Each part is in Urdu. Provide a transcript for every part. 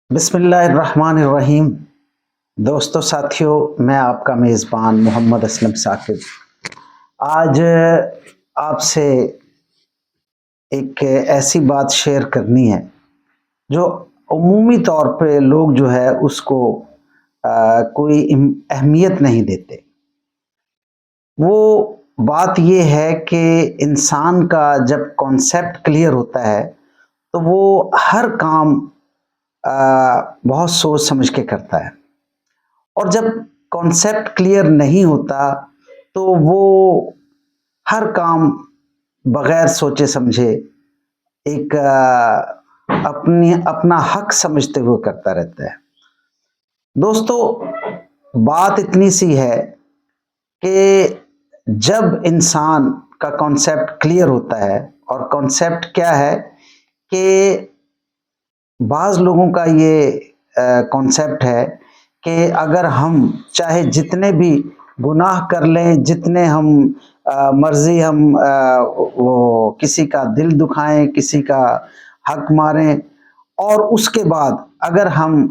بسم اللہ الرحمن الرحیم۔ دوستو ساتھیو، میں آپ کا میزبان محمد اسلم ثاقب آج آپ سے ایک ایسی بات شیئر کرنی ہے جو عمومی طور پہ لوگ جو ہے اس کو کوئی اہمیت نہیں دیتے۔ وہ بات یہ ہے کہ انسان کا جب کانسیپٹ کلیئر ہوتا ہے تو وہ ہر کام بہت سوچ سمجھ کے کرتا ہے، اور جب کانسیپٹ کلیئر نہیں ہوتا تو وہ ہر کام بغیر سوچے سمجھے ایک اپنا حق سمجھتے ہوئے کرتا رہتا ہے۔ دوستو، بات اتنی سی ہے کہ جب انسان کا کانسیپٹ کلیئر ہوتا ہے، اور کانسیپٹ کیا ہے کہ بعض لوگوں کا یہ کانسیپٹ ہے کہ اگر ہم چاہے جتنے بھی گناہ کر لیں، جتنے ہم مرضی ہم وہ کسی کا دل دکھائیں، کسی کا حق ماریں، اور اس کے بعد اگر ہم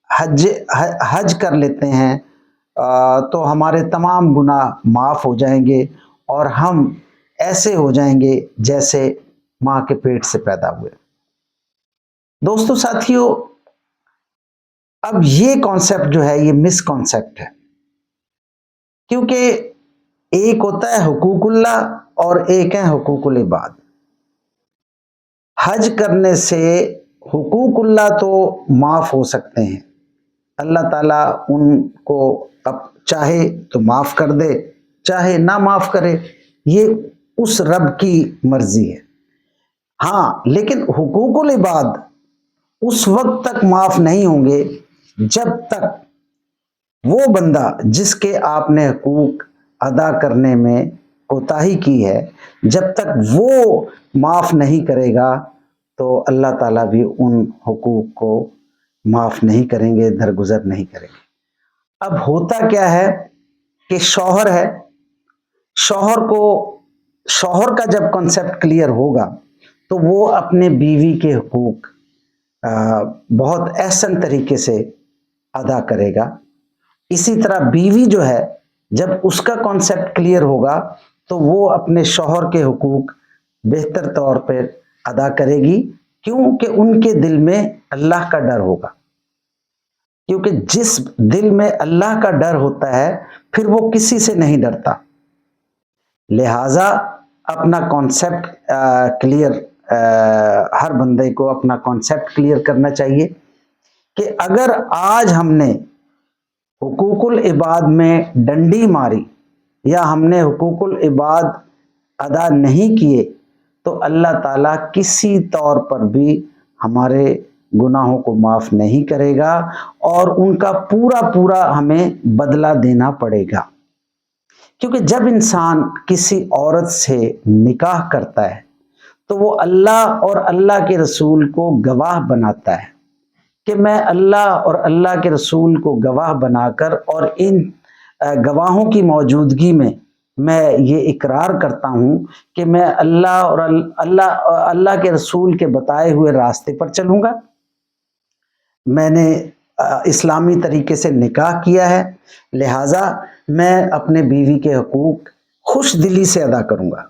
حج کر لیتے ہیں تو ہمارے تمام گناہ معاف ہو جائیں گے، اور ہم ایسے ہو جائیں گے جیسے ماں کے پیٹ سے پیدا ہوئے۔ دوستو ساتھیو، اب یہ کانسیپٹ جو ہے یہ مس کانسیپٹ ہے، کیونکہ ایک ہوتا ہے حقوق اللہ اور ایک ہے حقوق العباد۔ حج کرنے سے حقوق اللہ تو معاف ہو سکتے ہیں، اللہ تعالیٰ ان کو اب چاہے تو معاف کر دے، چاہے نہ معاف کرے، یہ اس رب کی مرضی ہے۔ ہاں، لیکن حقوق العباد اس وقت تک معاف نہیں ہوں گے جب تک وہ بندہ جس کے آپ نے حقوق ادا کرنے میں کوتاہی کی ہے، جب تک وہ معاف نہیں کرے گا تو اللہ تعالیٰ بھی ان حقوق کو معاف نہیں کریں گے، درگزر نہیں کریں گے۔ اب ہوتا کیا ہے کہ شوہر ہے، شوہر کا جب کانسیپٹ کلیئر ہوگا تو وہ اپنے بیوی کے حقوق بہت احسن طریقے سے ادا کرے گا۔ اسی طرح بیوی جو ہے، جب اس کا کانسیپٹ کلیئر ہوگا تو وہ اپنے شوہر کے حقوق بہتر طور پر ادا کرے گی، کیونکہ ان کے دل میں اللہ کا ڈر ہوگا۔ کیونکہ جس دل میں اللہ کا ڈر ہوتا ہے پھر وہ کسی سے نہیں ڈرتا۔ لہٰذا اپنا کانسیپٹ کلیئر، ہر بندے کو اپنا کانسیپٹ کلیئر کرنا چاہیے کہ اگر آج ہم نے حقوق العباد میں ڈنڈی ماری یا ہم نے حقوق العباد ادا نہیں کیے تو اللہ تعالیٰ کسی طور پر بھی ہمارے گناہوں کو معاف نہیں کرے گا، اور ان کا پورا ہمیں بدلہ دینا پڑے گا۔ کیونکہ جب انسان کسی عورت سے نکاح کرتا ہے تو وہ اللہ اور اللہ کے رسول کو گواہ بناتا ہے کہ میں اللہ اور اللہ کے رسول کو گواہ بنا کر اور ان گواہوں کی موجودگی میں یہ اقرار کرتا ہوں کہ میں اللہ کے رسول کے بتائے ہوئے راستے پر چلوں گا، میں نے اسلامی طریقے سے نکاح کیا ہے، لہٰذا میں اپنے بیوی کے حقوق خوش دلی سے ادا کروں گا۔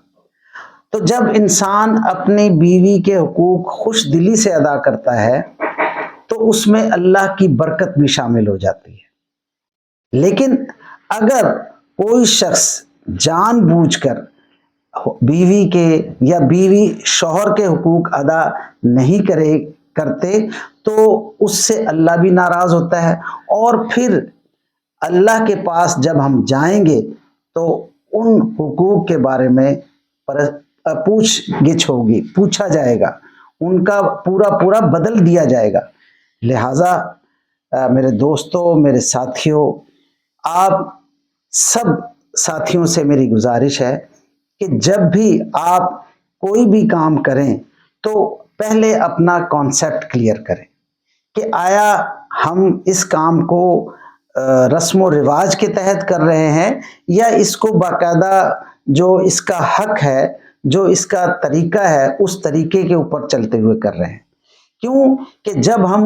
تو جب انسان اپنی بیوی کے حقوق خوش دلی سے ادا کرتا ہے تو اس میں اللہ کی برکت بھی شامل ہو جاتی ہے۔ لیکن اگر کوئی شخص جان بوجھ کر بیوی کے یا بیوی شوہر کے حقوق ادا نہیں کرتے تو اس سے اللہ بھی ناراض ہوتا ہے، اور پھر اللہ کے پاس جب ہم جائیں گے تو ان حقوق کے بارے میں پوچھ گچھ ہوگی، پوچھا جائے گا، ان کا پورا بدل دیا جائے گا۔ لہٰذا میرے دوستوں، میرے ساتھیوں، آپ سب ساتھیوں سے میری گزارش ہے کہ جب بھی آپ کوئی بھی کام کریں تو پہلے اپنا کانسیپٹ کلیئر کریں کہ آیا ہم اس کام کو رسم و رواج کے تحت کر رہے ہیں یا اس کو باقاعدہ جو اس کا حق ہے، جو اس کا طریقہ ہے، اس طریقے کے اوپر چلتے ہوئے کر رہے ہیں۔ کیوں کہ جب ہم